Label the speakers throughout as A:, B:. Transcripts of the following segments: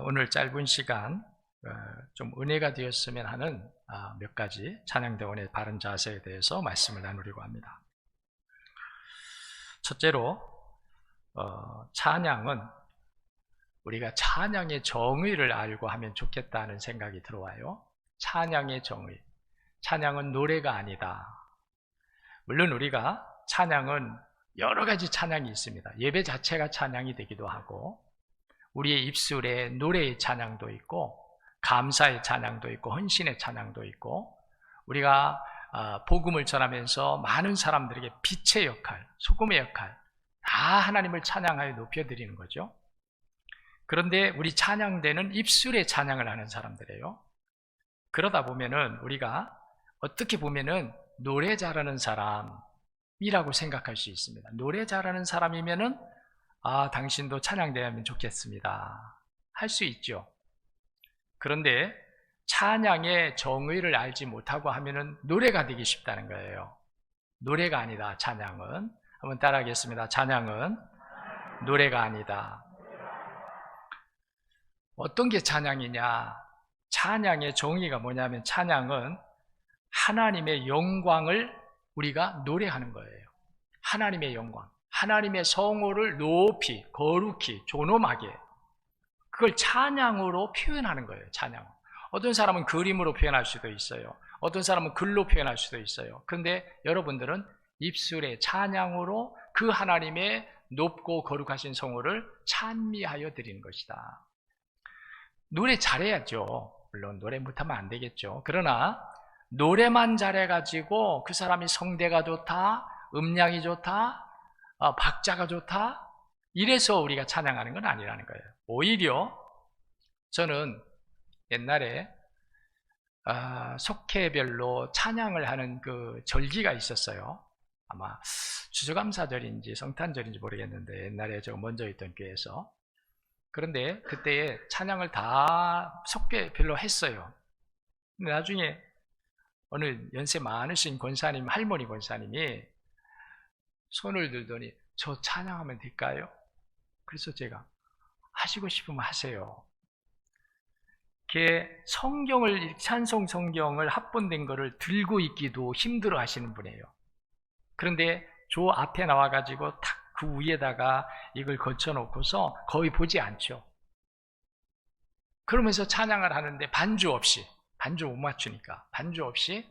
A: 오늘 짧은 시간 좀 은혜가 되었으면 하는 몇 가지 찬양대원의 바른 자세에 대해서 말씀을 나누려고 합니다. 첫째로 찬양은 우리가 찬양의 정의를 알고 하면 좋겠다는 생각이 들어와요. 찬양의 정의. 찬양은 노래가 아니다. 물론 우리가 찬양은 여러 가지 찬양이 있습니다. 예배 자체가 찬양이 되기도 하고 우리의 입술에 노래의 찬양도 있고 감사의 찬양도 있고 헌신의 찬양도 있고 우리가 복음을 전하면서 많은 사람들에게 빛의 역할, 소금의 역할 다 하나님을 찬양하여 높여드리는 거죠. 그런데 우리 찬양대는 입술에 찬양을 하는 사람들이에요. 그러다 보면은 우리가 어떻게 보면은 노래 잘하는 사람이라고 생각할 수 있습니다. 노래 잘하는 사람이면은 당신도 찬양대하면 좋겠습니다. 할 수 있죠. 그런데 찬양의 정의를 알지 못하고 하면은 노래가 되기 쉽다는 거예요. 노래가 아니다, 찬양은. 한번 따라하겠습니다. 찬양은 노래가 아니다. 어떤 게 찬양이냐? 찬양의 정의가 뭐냐면 찬양은 하나님의 영광을 우리가 노래하는 거예요. 하나님의 영광. 하나님의 성호를 높이, 거룩히, 존엄하게 그걸 찬양으로 표현하는 거예요. 찬양. 어떤 사람은 그림으로 표현할 수도 있어요. 어떤 사람은 글로 표현할 수도 있어요. 그런데 여러분들은 입술에 찬양으로 그 하나님의 높고 거룩하신 성호를 찬미하여 드리는 것이다. 노래 잘해야죠. 물론 노래 못하면 안 되겠죠. 그러나 노래만 잘해가지고 그 사람이 성대가 좋다, 음량이 좋다, 박자가 좋다 이래서 우리가 찬양하는 건 아니라는 거예요. 오히려 저는 옛날에 속회별로 찬양을 하는 그 절기가 있었어요. 아마 추수감사절인지 성탄절인지 모르겠는데 옛날에 제가 먼저 있던 교회에서. 그런데 그때에 찬양을 다 속회별로 했어요. 근데 나중에 어느 연세 많으신 권사님, 할머니 권사님이 손을 들더니 저 찬양하면 될까요? 그래서 제가 하시고 싶으면 하세요. 이렇게 성경을, 찬송 성경을 합본된 거를 들고 있기도 힘들어 하시는 분이에요. 그런데 저 앞에 나와가지고 탁 그 위에다가 이걸 거쳐놓고서 거의 보지 않죠. 그러면서 찬양을 하는데 반주 없이, 반주 못 맞추니까 반주 없이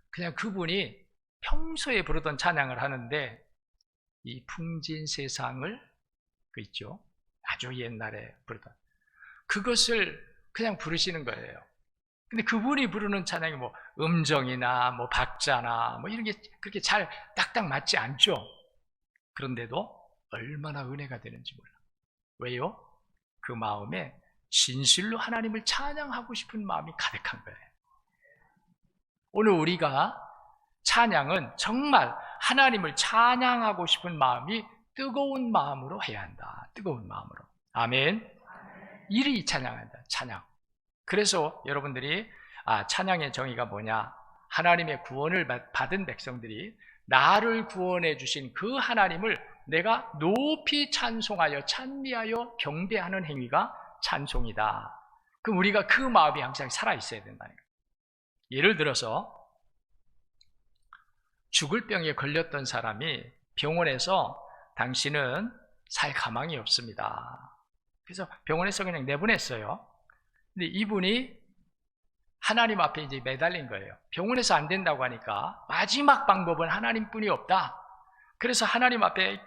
A: 그냥 그분이 평소에 부르던 찬양을 하는데 이 풍진 세상을 그 있죠. 아주 옛날에 부르던 그것을 그냥 부르시는 거예요. 근데 그분이 부르는 찬양이 뭐 음정이나 뭐 박자나 뭐 이런 게 그렇게 잘 딱딱 맞지 않죠. 그런데도 얼마나 은혜가 되는지 몰라. 왜요? 그 마음에 진실로 하나님을 찬양하고 싶은 마음이 가득한 거예요. 오늘 우리가 찬양은 정말 하나님을 찬양하고 싶은 마음이 뜨거운 마음으로 해야 한다. 뜨거운 마음으로. 아멘. 이리 찬양한다. 찬양. 그래서 여러분들이 찬양의 정의가 뭐냐? 하나님의 구원을 받은 백성들이 나를 구원해 주신 그 하나님을 내가 높이 찬송하여 찬미하여 경배하는 행위가 찬송이다. 그럼 우리가 그 마음이 항상 살아있어야 된다는 거예요. 예를 들어서 죽을 병에 걸렸던 사람이 병원에서 당신은 살 가망이 없습니다. 그래서 병원에서 그냥 내보냈어요. 근데 이분이 하나님 앞에 이제 매달린 거예요. 병원에서 안 된다고 하니까 마지막 방법은 하나님뿐이 없다. 그래서 하나님 앞에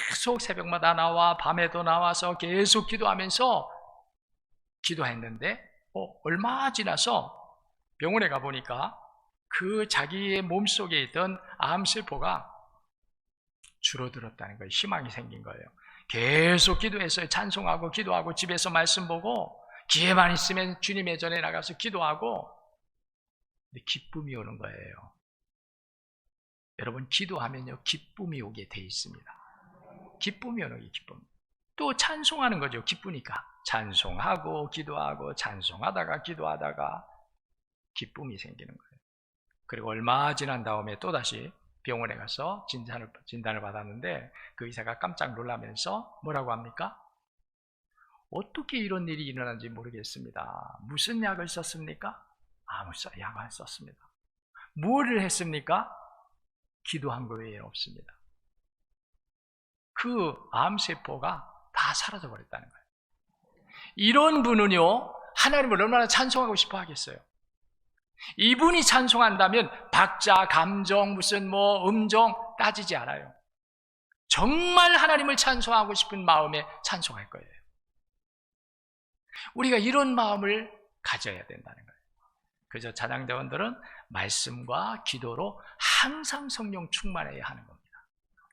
A: 계속 새벽마다 나와 밤에도 나와서 계속 기도하면서 기도했는데 얼마 지나서 병원에 가보니까 그 자기의 몸속에 있던 암세포가 줄어들었다는 거예요. 희망이 생긴 거예요. 계속 기도했어요. 찬송하고 기도하고 집에서 말씀 보고 기회만 있으면 주님의 전에 나가서 기도하고 근데 기쁨이 오는 거예요. 여러분 기도하면요 기쁨이 오게 돼 있습니다. 기쁨이 오는 게 기쁨. 또 찬송하는 거죠. 기쁘니까 찬송하고 기도하고 찬송하다가 기도하다가 기쁨이 생기는 거예요. 그리고 얼마 지난 다음에 또다시 병원에 가서 진단을 받았는데 그 의사가 깜짝 놀라면서 뭐라고 합니까? 어떻게 이런 일이 일어난지 모르겠습니다. 무슨 약을 썼습니까? 아무 약 안 썼습니다. 뭐를 했습니까? 기도한 거 외에 없습니다. 그 암세포가 다 사라져 버렸다는 거예요. 이런 분은요, 하나님을 얼마나 찬송하고 싶어 하겠어요. 이분이 찬송한다면 박자, 감정, 무슨 음정 따지지 않아요. 정말 하나님을 찬송하고 싶은 마음에 찬송할 거예요. 우리가 이런 마음을 가져야 된다는 거예요. 그래서 찬양대원들은 말씀과 기도로 항상 성령 충만해야 하는 겁니다.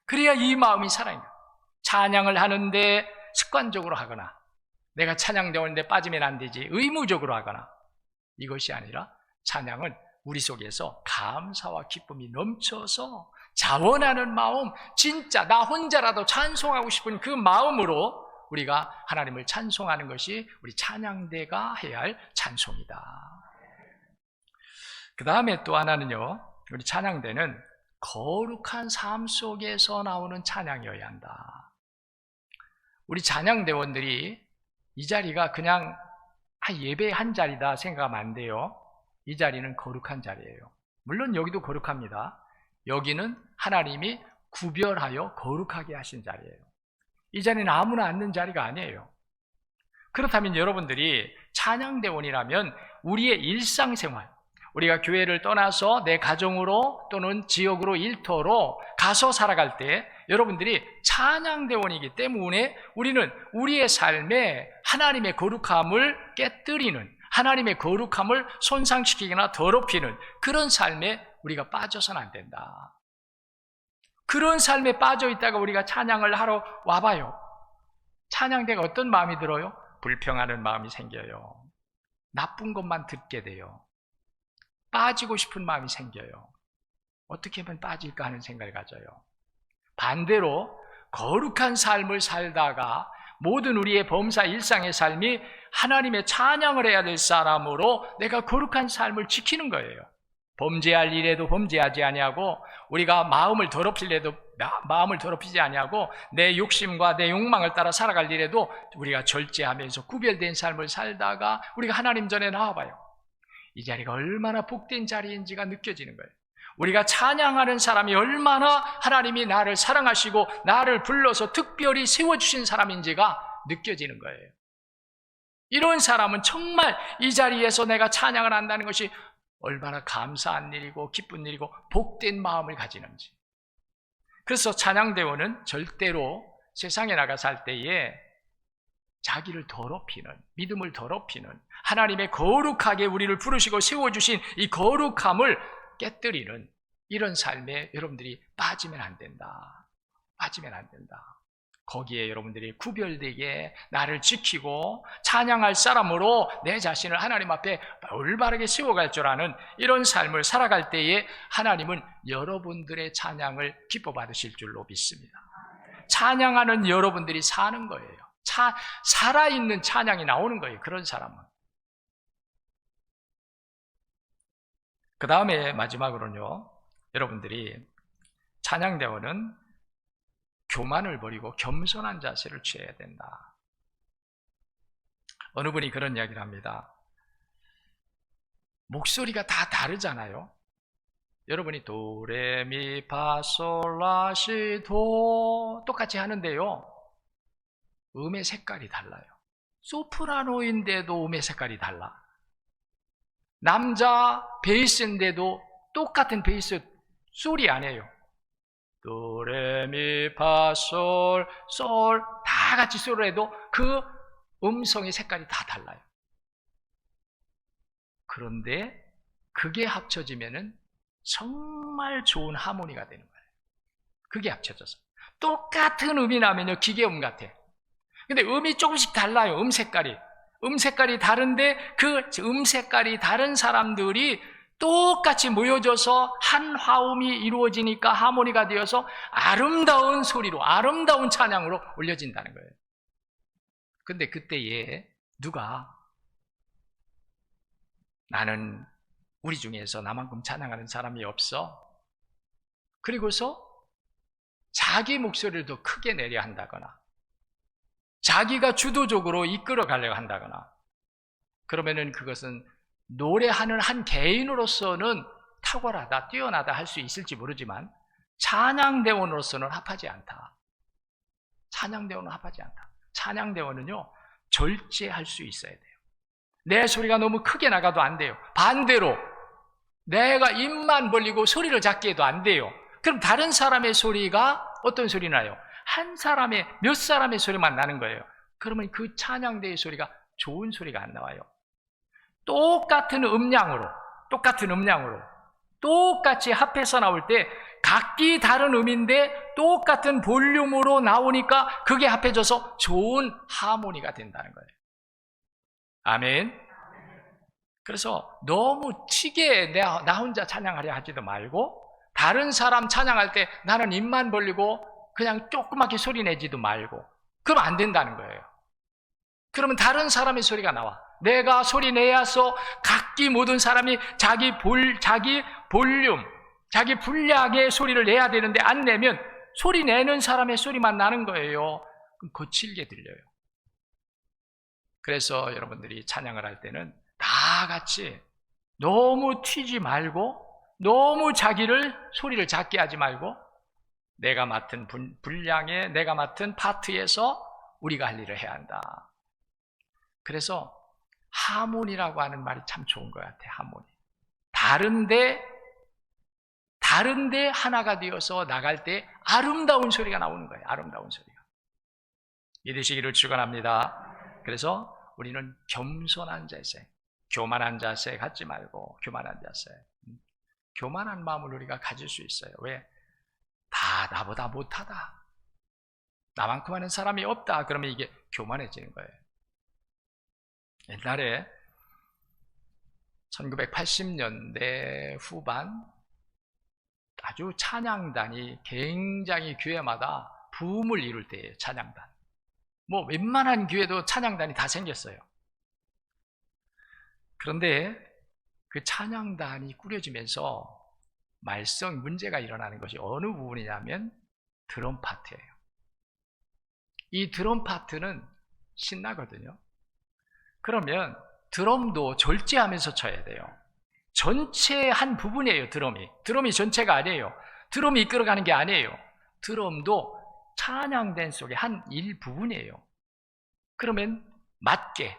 A: 그래야 이 마음이 살아있는 거예요. 찬양을 하는데 습관적으로 하거나 내가 찬양대원인데 빠지면 안 되지 의무적으로 하거나 이것이 아니라 찬양은 우리 속에서 감사와 기쁨이 넘쳐서 자원하는 마음, 진짜 나 혼자라도 찬송하고 싶은 그 마음으로 우리가 하나님을 찬송하는 것이 우리 찬양대가 해야 할 찬송이다. 그 다음에 또 하나는요, 우리 찬양대는 거룩한 삶 속에서 나오는 찬양이어야 한다. 우리 찬양대원들이 이 자리가 그냥 예배 한 자리다 생각하면 안 돼요. 이 자리는 거룩한 자리예요. 물론 여기도 거룩합니다. 여기는 하나님이 구별하여 거룩하게 하신 자리예요. 이 자리는 아무나 앉는 자리가 아니에요. 그렇다면 여러분들이 찬양대원이라면 우리의 일상생활, 우리가 교회를 떠나서 내 가정으로 또는 지역으로 일터로 가서 살아갈 때 여러분들이 찬양대원이기 때문에 우리는 우리의 삶에 하나님의 거룩함을 깨뜨리는, 하나님의 거룩함을 손상시키거나 더럽히는 그런 삶에 우리가 빠져서는 안 된다. 그런 삶에 빠져 있다가 우리가 찬양을 하러 와봐요. 찬양대가 어떤 마음이 들어요? 불평하는 마음이 생겨요. 나쁜 것만 듣게 돼요. 빠지고 싶은 마음이 생겨요. 어떻게 하면 빠질까 하는 생각을 가져요. 반대로 거룩한 삶을 살다가 모든 우리의 범사 일상의 삶이 하나님의 찬양을 해야 될 사람으로 내가 거룩한 삶을 지키는 거예요. 범죄할 일에도 범죄하지 아니하고 우리가 마음을 더럽힐래도 마음을 더럽히지 아니하고 내 욕심과 내 욕망을 따라 살아갈 일에도 우리가 절제하면서 구별된 삶을 살다가 우리가 하나님 전에 나와봐요. 이 자리가 얼마나 복된 자리인지가 느껴지는 거예요. 우리가 찬양하는 사람이 얼마나 하나님이 나를 사랑하시고 나를 불러서 특별히 세워주신 사람인지가 느껴지는 거예요. 이런 사람은 정말 이 자리에서 내가 찬양을 한다는 것이 얼마나 감사한 일이고 기쁜 일이고 복된 마음을 가지는지. 그래서 찬양대원은 절대로 세상에 나가 살 때에 자기를 더럽히는, 믿음을 더럽히는, 하나님의 거룩하게 우리를 부르시고 세워주신 이 거룩함을 깨뜨리는 이런 삶에 여러분들이 빠지면 안 된다. 빠지면 안 된다. 거기에 여러분들이 구별되게 나를 지키고 찬양할 사람으로 내 자신을 하나님 앞에 올바르게 세워갈 줄 아는 이런 삶을 살아갈 때에 하나님은 여러분들의 찬양을 기뻐 받으실 줄로 믿습니다. 찬양하는 여러분들이 사는 거예요. 살아있는 찬양이 나오는 거예요. 그런 사람은. 그 다음에 마지막으로는요, 여러분들이 찬양대원은 교만을 버리고 겸손한 자세를 취해야 된다. 어느 분이 그런 이야기를 합니다. 목소리가 다 다르잖아요. 여러분이 도레미파솔라시도 똑같이 하는데요, 음의 색깔이 달라요. 소프라노인데도 음의 색깔이 달라. 남자 베이스인데도 똑같은 베이스 소리 아니에요. 도레미파솔 솔 다 같이 소리를 해도 그 음성의 색깔이 다 달라요. 그런데 그게 합쳐지면은 정말 좋은 하모니가 되는 거예요. 그게 합쳐져서 똑같은 음이 나면요 기계음 같아. 근데 음이 조금씩 달라요. 음 색깔이 다른데 그 음 색깔이 다른 사람들이 똑같이 모여져서 한 화음이 이루어지니까 하모니가 되어서 아름다운 소리로, 아름다운 찬양으로 올려진다는 거예요. 근데 그때에 누가 나는 우리 중에서 나만큼 찬양하는 사람이 없어, 그리고서 자기 목소리를 더 크게 내려 한다거나 자기가 주도적으로 이끌어 가려고 한다거나, 그러면은 그것은 노래하는 한 개인으로서는 탁월하다, 뛰어나다 할 수 있을지 모르지만 찬양대원으로서는 합하지 않다. 찬양대원은 합하지 않다. 찬양대원은요, 절제할 수 있어야 돼요. 내 소리가 너무 크게 나가도 안 돼요. 반대로 내가 입만 벌리고 소리를 작게 해도 안 돼요. 그럼 다른 사람의 소리가 어떤 소리 나요? 한 사람의, 몇 사람의 소리만 나는 거예요. 그러면 그 찬양대의 소리가 좋은 소리가 안 나와요. 똑같은 음량으로 똑같이 합해서 나올 때 각기 다른 음인데 똑같은 볼륨으로 나오니까 그게 합해져서 좋은 하모니가 된다는 거예요. 아멘. 그래서 너무 튀게 나 혼자 찬양하려 하지도 말고, 다른 사람 찬양할 때 나는 입만 벌리고 그냥 조그맣게 소리 내지도 말고, 그러면 안 된다는 거예요. 그러면 다른 사람의 소리가 나와. 내가 소리 내야서 각기 모든 사람이 자기 볼륨, 자기 분량의 소리를 내야 되는데 안 내면 소리 내는 사람의 소리만 나는 거예요. 그럼 거칠게 들려요. 그래서 여러분들이 찬양을 할 때는 다 같이 너무 튀지 말고, 너무 소리를 작게 하지 말고, 내가 맡은 분량에, 내가 맡은 파트에서 우리가 할 일을 해야 한다. 그래서 하모니라고 하는 말이 참 좋은 것 같아요. 하모니. 다른데 하나가 되어서 나갈 때 아름다운 소리가 나오는 거예요. 아름다운 소리가. 믿으시기를 축원합니다. 그래서 우리는 겸손한 자세, 교만한 자세 갖지 말고, 교만한 자세, 교만한 마음을 우리가 가질 수 있어요. 왜? 다 나보다 못하다, 나만큼 하는 사람이 없다, 그러면 이게 교만해지는 거예요. 옛날에 1980년대 후반 아주 찬양단이 굉장히 교회마다 붐을 이룰 때예요. 찬양단. 뭐 웬만한 교회도 찬양단이 다 생겼어요. 그런데 그 찬양단이 꾸려지면서 말썽 문제가 일어나는 것이 어느 부분이냐면 드럼 파트예요. 이 드럼 파트는 신나거든요. 그러면 드럼도 절제하면서 쳐야 돼요. 전체의 한 부분이에요. 드럼이 전체가 아니에요. 드럼이 이끌어가는 게 아니에요. 드럼도 찬양단 속의 한 일부분이에요. 그러면 맞게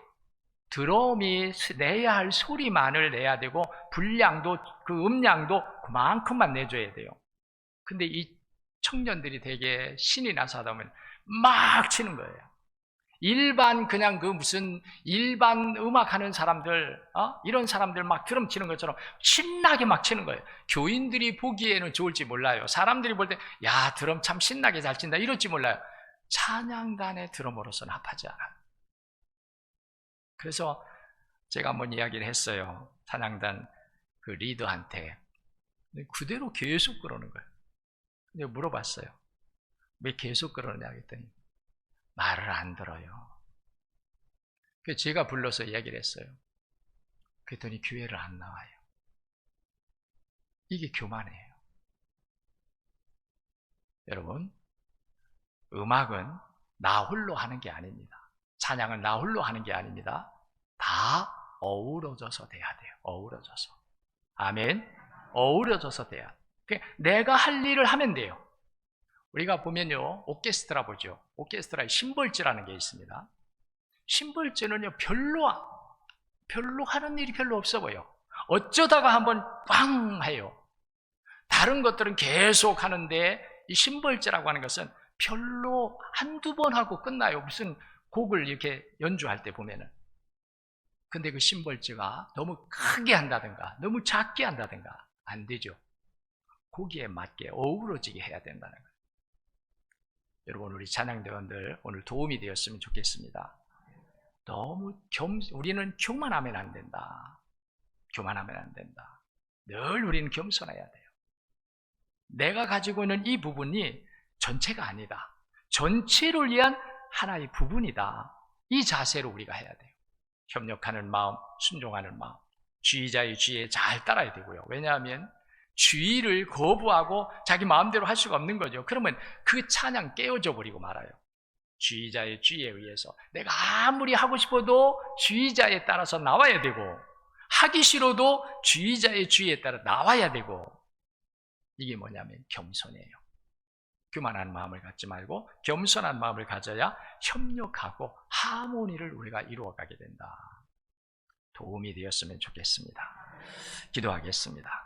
A: 드럼이 내야 할 소리만을 내야 되고, 분량도, 그 음량도 그만큼만 내줘야 돼요. 근데 이 청년들이 되게 신이 나서 하다 보면 막 치는 거예요. 일반 음악 하는 사람들, 이런 사람들 막 드럼 치는 것처럼 신나게 막 치는 거예요. 교인들이 보기에는 좋을지 몰라요. 사람들이 볼 때, 야, 드럼 참 신나게 잘 친다, 이럴지 몰라요. 찬양단의 드럼으로서는 합하지 않아요. 그래서 제가 한번 이야기를 했어요. 찬양단 그 리더한테. 그대로 계속 그러는 거예요. 근데 물어봤어요. 왜 계속 그러느냐 했더니 말을 안 들어요. 그래서 제가 불러서 이야기를 했어요. 그랬더니 교회를 안 나와요. 이게 교만이에요. 여러분, 음악은 나 홀로 하는 게 아닙니다. 찬양은 나 홀로 하는 게 아닙니다. 다 어우러져서 돼야 돼요. 어우러져서. 아멘. 어우러져서 돼야 돼요. 내가 할 일을 하면 돼요. 우리가 보면요, 오케스트라 보죠. 오케스트라에 심벌지라는 게 있습니다. 심벌지는요, 별로 하는 일이 별로 없어 보여. 어쩌다가 한번 빵 해요. 다른 것들은 계속 하는데 이 심벌지라고 하는 것은 별로 한두 번 하고 끝나요. 무슨 곡을 이렇게 연주할 때 보면은. 근데 그 심벌지가 너무 크게 한다든가 너무 작게 한다든가 안 되죠. 거기에 맞게 어우러지게 해야 된다는 거예요. 여러분, 우리 찬양대원들 오늘 도움이 되었으면 좋겠습니다. 우리는 교만하면 안 된다. 교만하면 안 된다. 늘 우리는 겸손해야 돼요. 내가 가지고 있는 이 부분이 전체가 아니다. 전체를 위한 하나의 부분이다. 이 자세로 우리가 해야 돼요. 협력하는 마음, 순종하는 마음, 주의자의 주의에 잘 따라야 되고요. 왜냐하면 주의를 거부하고 자기 마음대로 할 수가 없는 거죠. 그러면 그 찬양 깨어져 버리고 말아요. 주의자의 주의에 의해서 내가 아무리 하고 싶어도 주의자에 따라서 나와야 되고 하기 싫어도 주의자의 주의에 따라 나와야 되고 이게 뭐냐면 겸손이에요. 교만한 마음을 갖지 말고 겸손한 마음을 가져야 협력하고 하모니를 우리가 이루어가게 된다. 도움이 되었으면 좋겠습니다. 기도하겠습니다.